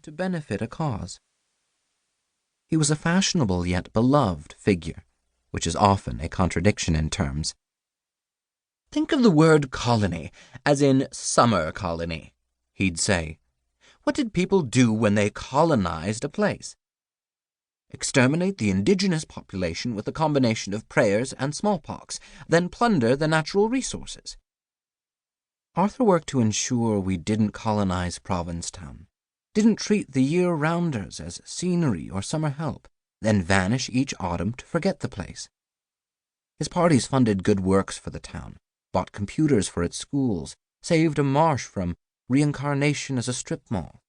to benefit a cause. He was a fashionable yet beloved figure, which is often a contradiction in terms. "Think of the word colony, as in summer colony," he'd say. "What did people do when they colonized a place? Exterminate the indigenous population with a combination of prayers and smallpox, then plunder the natural resources." Arthur worked to ensure we didn't colonize Provincetown, didn't treat the year-rounders as scenery or summer help, then vanish each autumn to forget the place. His parties funded good works for the town, bought computers for its schools, saved a marsh from reincarnation as a strip mall.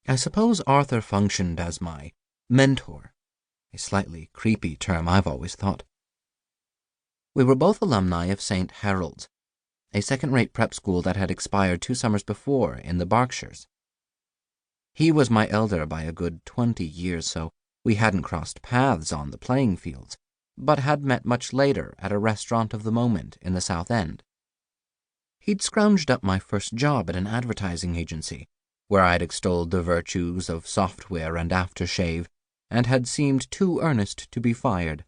I suppose Arthur functioned as my mentor, a slightly creepy term I've always thought. We were both alumni of St. Harold's, a second-rate prep school that had expired 2 summers before in the Berkshires. He was my elder by a good 20 years, so we hadn't crossed paths on the playing fields, but had met much later at a restaurant of the moment in the South End. He'd scrounged up my first job at an advertising agency, where I'd extolled the virtues of software and aftershave, and had seemed too earnest to be fired.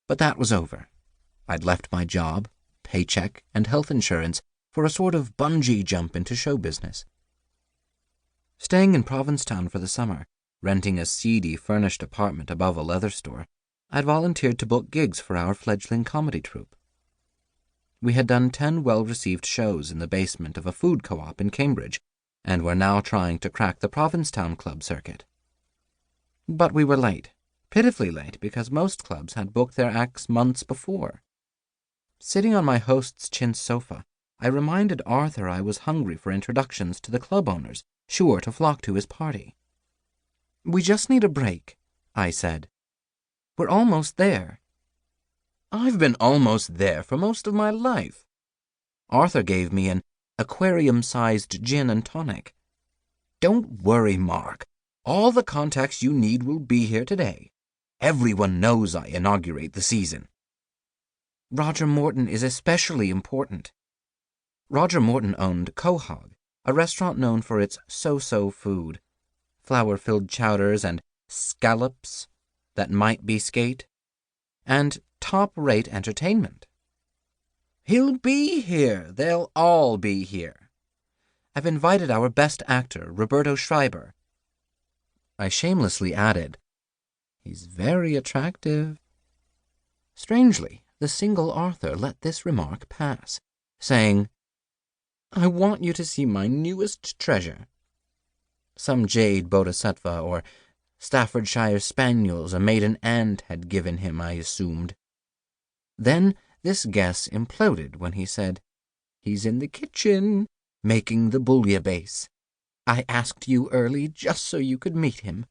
But that was over. I'd left my job, paycheck, and health insurance for a sort of bungee jump into show business. Staying in Provincetown for the summer, renting a seedy furnished apartment above a leather store, I'd volunteered to book gigs for our fledgling comedy troupe. We had done 10 well-received shows in the basement of a food co-op in Cambridge, and were now trying to crack the Provincetown club circuit. But we were late, pitifully late, because most clubs had booked their acts months before. Sitting on my host's chintz sofa, I reminded Arthur I was hungry for introductions to the club owners, sure to flock to his party. "We just need a break," I said. "We're almost there." "I've been almost there for most of my life." Arthur gave me an aquarium-sized gin and tonic. "Don't worry, Mark. All the contacts you need will be here today. Everyone knows I inaugurate the season." "Roger Morton is especially important." Roger Morton owned Quahog, a restaurant known for its so-so food, flour-filled chowders and scallops that might be skate, and top-rate entertainment. "He'll be here. They'll all be here. I've invited our best actor, Roberto Schreiber." I shamelessly added, "He's very attractive." Strangely, the single Arthur let this remark pass, saying, "I want you to see my newest treasure." Some jade bodhisattva or Staffordshire spaniels a maiden aunt had given him, I assumed. Then this guess imploded when he said, "He's in the kitchen, making the bouillabaisse. I asked you early just so you could meet him."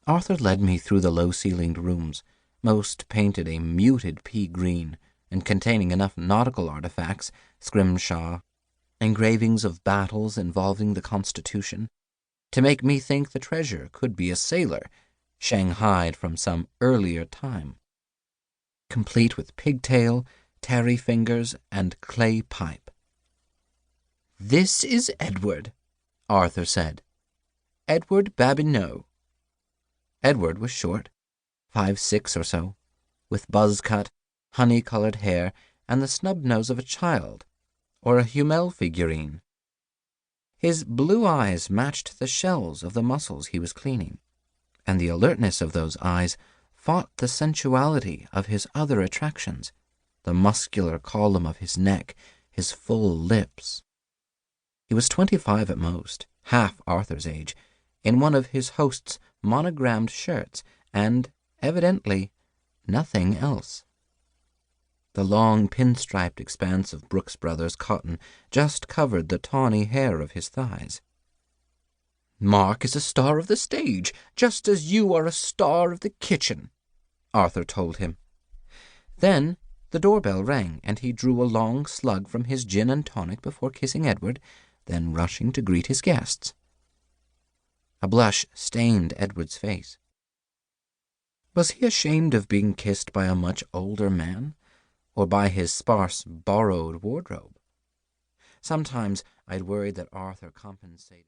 Arthur led me through the low-ceilinged rooms, most painted a muted pea green, and containing enough nautical artifacts, scrimshaw, engravings of battles involving the Constitution, to make me think the treasure could be a sailor, shanghaied from some earlier time, complete with pigtail, tarry fingers, and clay pipe. "This is Edward," Arthur said. "Edward Babineau." Edward was short, 5'6" or so, with buzz-cut, honey-colored hair and the snub nose of a child, or a Hummel figurine. His blue eyes matched the shells of the muscles he was cleaning, and the alertness of those eyes fought the sensuality of his other attractions, the muscular column of his neck, his full lips. He was 25 at most, half Arthur's age, in one of his host's monogrammed shirts, and, evidently, nothing else. The long pinstriped expanse of Brooks Brothers cotton just covered the tawny hair of his thighs. "Mark is a star of the stage, just as you are a star of the kitchen," Arthur told him. Then the doorbell rang, and he drew a long slug from his gin and tonic before kissing Edward, then rushing to greet his guests. A blush stained Edward's face. Was he ashamed of being kissed by a much older man, or by his sparse, borrowed wardrobe? Sometimes I'd worried that Arthur compensated.